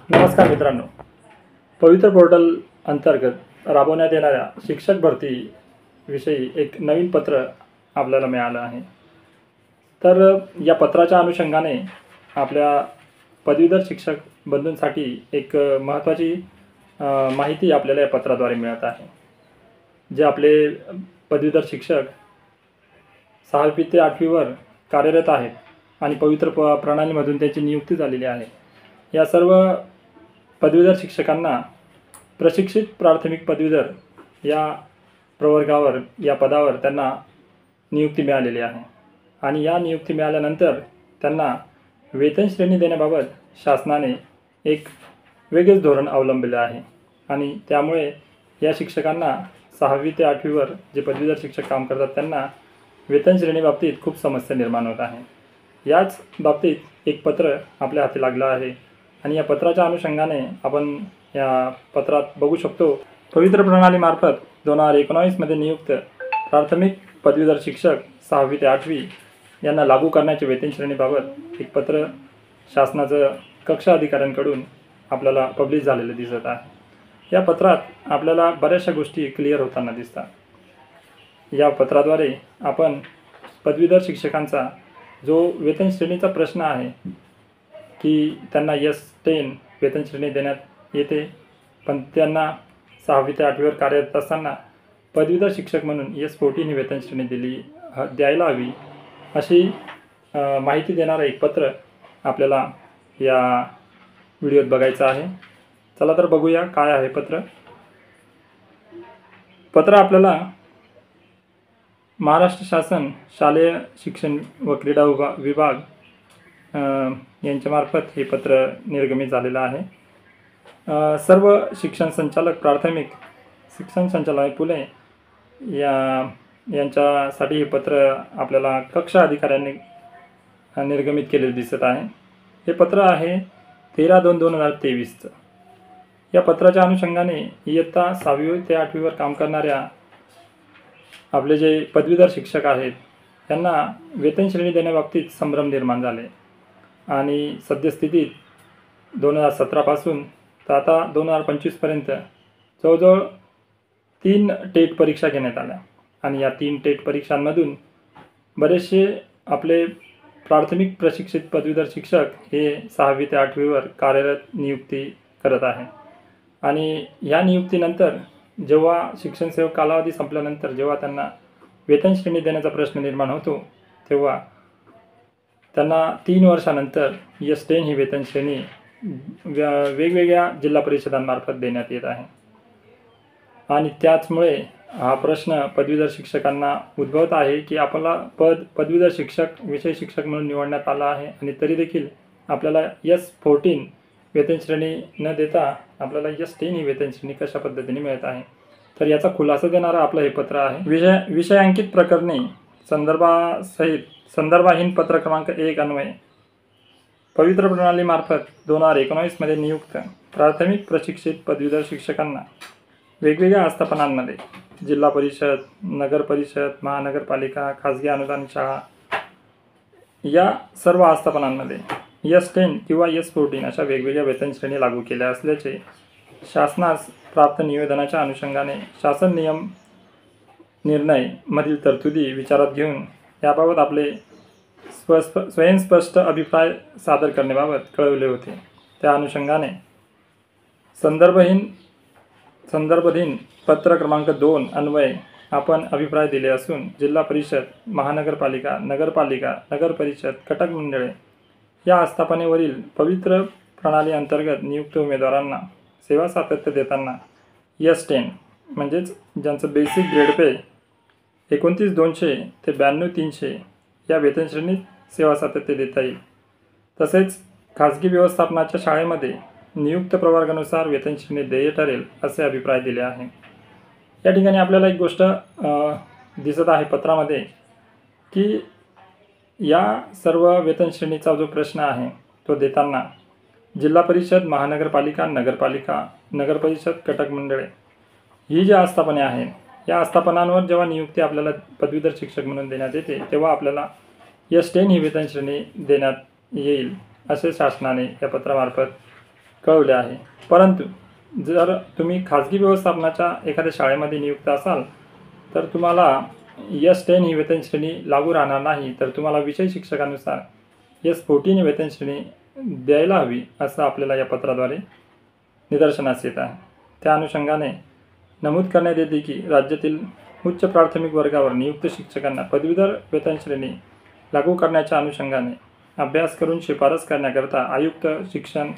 नमस्कार मित्रांनो, पवित्र पोर्टल अंतर्गत राबवण्यात येणाऱ्या शिक्षक भरती विषयी एक नवीन पत्र आपल्याला मिळालं आहे। तर या पत्राच्या अनुषंगाने आपल्या पदवीधर शिक्षक बंधूंसाठी एक महत्त्वाची माहिती आपल्याला या पत्राद्वारे मिळत आहे। जे आपले पदवीधर शिक्षक 6वी ते 8वीवर कार्यरत आहेत आणि पवित्र प्रणालीमधून त्यांची नियुक्ती झालेली आहे। या सर्व पदवीधर शिक्षकांना प्रशिक्षित प्राथमिक पदवीधर या प्रवर्गावर या पदावर त्यांना नियुक्ती मिळालेली आहे आणि या नियुक्ती मिळाल्यानंतर त्यांना वेतन श्रेणी देण्याबाबत शासनाने एक वेगळेच धोरण अवलंबले आहे आणि त्यामुळे या शिक्षकांना 6वी ते 8वीवर जे पदवीधर शिक्षक काम करतात त्यांना वेतन श्रेणीबाबतीत खूप समस्या निर्माण होत आहे। याच बाबतीत एक पत्र आपल्या हाती लागलं आहे आणि या पत्राच्या अनुषंगाने आपण या पत्रात बघू शकतो, पवित्र प्रणालीमार्फत 2019 मध्ये नियुक्त प्राथमिक पदवीधर शिक्षक 6वी ते 8वी यांना लागू करण्याच्या वेतन श्रेणीबाबत एक पत्र शासनाचं कक्ष अधिकाऱ्यांकडून आपल्याला पब्लिश झालेलं दिसत आहे। या पत्रात आपल्याला बऱ्याचशा गोष्टी क्लिअर होताना दिसतात। या पत्राद्वारे आपण पदवीधर शिक्षकांचा जो वेतन श्रेणीचा प्रश्न आहे की त्यांना S10 वेतन श्रेणी देण्यात येते, पण त्यांना 6वी ते 8वीवर कार्यरत असताना पदवीधर शिक्षक म्हणून S14 ही वेतन श्रेणी द्यायला हवी अशी माहिती देणारं एक पत्र आपल्याला या व्हिडिओत बघायचं आहे। चला तर बघूया काय आहे पत्र। पत्र आपल्याला महाराष्ट्र शासन शालेय शिक्षण व क्रीडा विभाग यांच्यामार्फत हे पत्र निर्गमित झालेलं आहे। सर्व शिक्षण संचालक प्राथमिक शिक्षण संचालनालय पुणे यांच्यासाठी हे पत्र आपल्याला कक्ष अधिकाऱ्यांनी निर्गमित केलेले दिसत आहे। हे पत्र आहे 13/2/2023 या पत्राच्या अनुषंगाने इयत्ता 6वी ते 8वीवर काम करणाऱ्या आपले जे पदवीधर शिक्षक आहेत त्यांना वेतन श्रेणी देण्याबाबतीत संभ्रम निर्माण झाले आणि सद्यस्थितीत 2017 पासून तर आता 2025 पर्यंत जवळजवळ 3 टेट परीक्षा घेण्यात आल्या आणि या 3 टेट परीक्षांमधून बरेचसे आपले प्राथमिक प्रशिक्षित पदवीधर शिक्षक हे 6वी ते 8वीवर कार्यरत नियुक्ती करत आहे आणि या नियुक्तीनंतर जेव्हा शिक्षण सेवक कालावधी संपल्यानंतर जेव्हा त्यांना वेतन श्रेणी देण्याचा प्रश्न निर्माण होतो तेव्हा त्यांना 3 वर्षानंतर S10 ही वेतन श्रेणी वेगवेगळ्या जिल्हा परिषदांमार्फत देण्यात येत आहे आणि त्याचमुळे हा प्रश्न पदवीधर शिक्षकांना उद्भवत आहे की आपल्याला पदवीधर शिक्षक विषय शिक्षक म्हणून निवडण्यात आला आहे आणि तरी देखील आपल्याला S14 वेतन श्रेणी न देता आपल्याला S10 ही वेतन श्रेणी कशा पद्धतीने मिळत आहे। तर याचा खुलासा देणारा आपलं हे पत्र आहे। विषयांकित प्रकरणे संदर्भासहित संदर्भाहीन पत्र क्रमांक 1 अन्वये पवित्र प्रणालीमार्फत 2019 मध्ये नियुक्त प्राथमिक प्रशिक्षित पदवीधर शिक्षकांना वेगवेगळ्या आस्थापनांमध्ये जिल्हा परिषद, नगर परिषद, महानगरपालिका, खाजगी अनुदानित शाळा या सर्व आस्थापनांमध्ये S10 किंवा S14 अशा वेगवेगळ्या वेतन श्रेणी लागू केल्या असल्याचे शासनास प्राप्त निवेदनाच्या अनुषंगाने शासन नियम निर्णय मधील तरतुदी विचारात घेऊन याबाबत आपले स्वयंस्पष्ट अभिप्राय सादर करण्याबाबत कळवले होते। त्या अनुषंगाने संदर्भहीन पत्र क्रमांक 2 अन्वये आपण अभिप्राय दिले असून जिल्हा परिषद, महानगरपालिका, नगरपालिका, नगर परिषद, कटक मंडळे या आस्थापनेवरील पवित्र प्रणाली अंतर्गत नियुक्त उमेदवारांना सेवा सातत्य देताना S10 म्हणजेच ज्यांचं बेसिक ग्रेड पे 29,200 ते 92,300 या वेतन श्रेणीत सेवा सातत्य देता येईल। तसेच खाजगी व्यवस्थापनाच्या शाळेमध्ये नियुक्त प्रवर्गानुसार वेतन श्रेणी देय ठरेल असे अभिप्राय दिले आहे। या ठिकाणी आपल्याला एक गोष्ट दिसत आहे पत्रामध्ये की या सर्व वेतन श्रेणीचा जो प्रश्न आहे तो देताना जिल्हा परिषद, महानगरपालिका, नगरपालिका, नगर परिषद, कटक मंडळे ही जी आस्थापने आहेत या आस्थापनांवर जेव्हा नियुक्ती आपल्याला पदवीधर शिक्षक म्हणून देण्यात येते तेव्हा आपल्याला S10 ही वेतन श्रेणी देण्यात येईल असे शासनाने या पत्रामार्फत कळवले आहे। परंतु जर तुम्ही खाजगी व्यवस्थापनाच्या एखाद्या शाळेमध्ये नियुक्त असाल तर तुम्हाला S10 ही वेतन श्रेणी लागू राहणार नाही, तर तुम्हाला विषय शिक्षकानुसार S14 ही वेतन श्रेणी द्यायला हवी असं आपल्याला या पत्राद्वारे निदर्शनास येत आहे। त्या अनुषंगाने नमूद करण्यात येते की राज्यातील उच्च प्राथमिक वर्गावर नियुक्त शिक्षकांना पदवीधर वेतन श्रेणी लागू करण्याच्या अनुषंगाने अभ्यास करून शिफारस करण्याकरता आयुक्त शिक्षण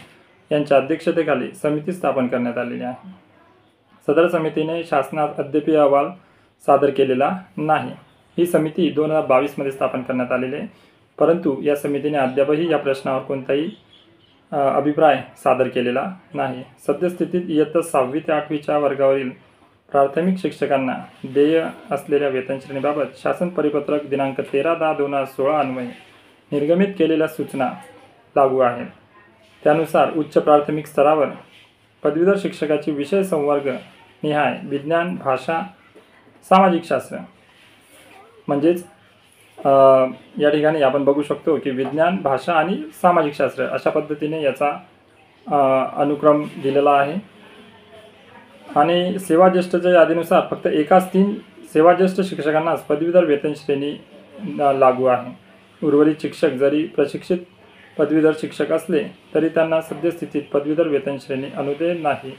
यांच्या अध्यक्षतेखाली समिती स्थापन करण्यात आलेली आहे। सदर समितीने शासनात अद्याप अहवाल सादर केलेला नाही। ही समिती 2022 मध्ये स्थापन करण्यात आलेली आहे, परंतु या समितीने अद्यापही या प्रश्नावर कोणताही अभिप्राय सादर केलेला नाही। सद्यस्थितीत इयत्ता 6वी ते 8वीच्या वर्गावरील प्राथमिक शिक्षकांना देय असलेल्या वेतन श्रेणीबाबत शासन परिपत्रक दिनांक 13/10/2016 अन्वये निर्गमित केलेल्या सूचना लागू आहेत। त्यानुसार उच्च प्राथमिक स्तरावर पदवीधर शिक्षकाची विषय संवर्ग निहाय विज्ञान, भाषा, सामाजिक शास्त्र म्हणजेच या ठिकाणी आपण बघू शकतो की विज्ञान, भाषा आणि सामाजिक शास्त्र अशा पद्धतीने याचा अनुक्रम दिलेला आहे। आणि सेवाज्येष्ठच्या यादीनुसार फक्त एकाच 3 सेवाज्येष्ठ शिक्षकांनाच पदवीधर वेतन श्रेणी लागू आहे। उर्वरित शिक्षक जरी प्रशिक्षित पदवीधर शिक्षक असले तरी त्यांना सद्यस्थितीत पदवीधर वेतन श्रेणी अनुदेय नाही।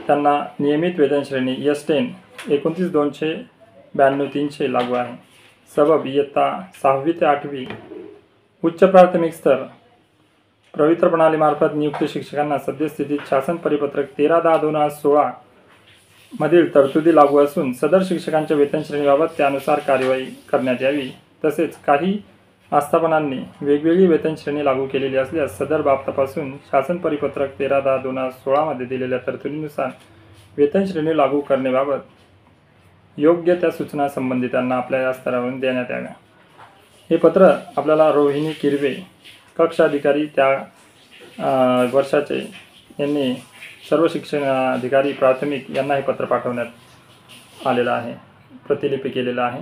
त्यांना नियमित वेतन श्रेणी S10 29,292,300 लागू आहे। सबब इयत्ता 6वी ते 8वी उच्च प्राथमिक स्तर प्रवित्र प्रणालीमार्फत नियुक्त शिक्षकांना सद्यस्थितीत शासन परिपत्रक 13/10/2016 मधील तरतुदी लागू असून सदर शिक्षकांच्या वेतन श्रेणीबाबत त्यानुसार कार्यवाही करण्यात यावी। तसेच काही आस्थापनांनी वेगवेगळी वेतन श्रेणी लागू केलेली असल्यास सदर बाब तपासून शासन परिपत्रक 13/10/2016 मध्ये दिलेल्या तरतुदीनुसार वेतन श्रेणी लागू करण्याबाबत योग्य त्या सूचना संबंधितांना आपल्या या स्तरावरून देण्यात याव्या। हे पत्र आपल्याला रोहिणी किरवे कक्षाधिकारी त्या वर्षाचे यांनी सर्व शिक्षण अधिकारी प्राथमिक यांना हे पत्र पाठवण्यात आलेलं आहे, प्रतिलिपी केलेलं आहे।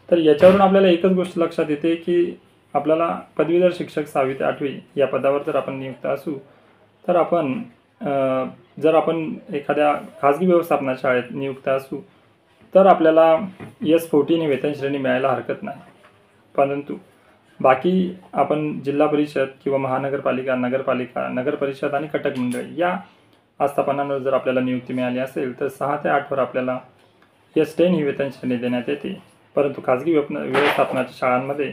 तर याच्यावरून आपल्याला एकच गोष्ट लक्षात येते की आपल्याला पदवीधर शिक्षक 6वी ते 8वी या पदावर जर आपण नियुक्त असू तर आपण जर आपण एखाद्या खाजगी व्यवस्थापनाच्या शाळेत नियुक्त असू तर आपल्याला S14 ही वेतन श्रेणी मिळायला हरकत नाही। परंतु बाकी आपण जिल्हा परिषद किंवा महानगरपालिका, नगरपालिका, नगरपरिषद आणि कटक मंडळ या आस्थापनांवर जर आपल्याला नियुक्ती मिळाली असेल तर 6 ते 8 वर आपल्याला S10 ही वेतन श्रेणी देण्यात येते। परंतु खाजगी व्यवस्थापनाच्या शाळांमध्ये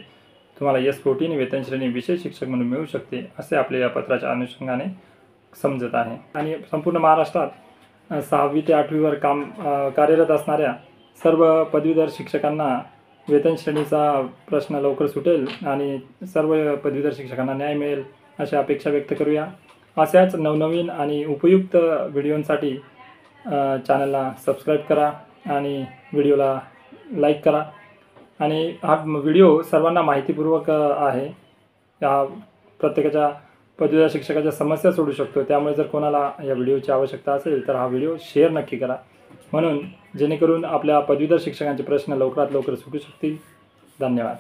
तुम्हाला S14 ही वेतन श्रेणी विशेष शिक्षक म्हणून मिळू शकते असे आपल्या या पत्राच्या अनुषंगाने समजत आहे। आणि संपूर्ण महाराष्ट्रात 6वी ते 8वीवर कार्यरत असणाऱ्या सर्व पदवीधर शिक्षकांना वेतन श्रेणीचा प्रश्न लवकर सुटेल आणि सर्व पदवीधर शिक्षकांना न्याय मिळेल अशी अपेक्षा व्यक्त करूया। अशाच नवनवीन आणि उपयुक्त व्हिडिओंसाठी चॅनलला सबस्क्राईब करा आणि व्हिडिओला लाईक करा। आणि हा व्हिडिओ सर्वांना माहितीपूर्वक आहे। या प्रत्येकाच्या पदवीधर शिक्षकाच्या समस्या सोडू शकतो, त्यामुळे जर कोणाला या व्हिडिओची आवश्यकता असेल तर हा व्हिडिओ शेअर नक्की करा, म्हणून जेणेकरून आपल्या पदवीधर शिक्षकांचे प्रश्न लवकरात लवकर सुटू शकतील। धन्यवाद।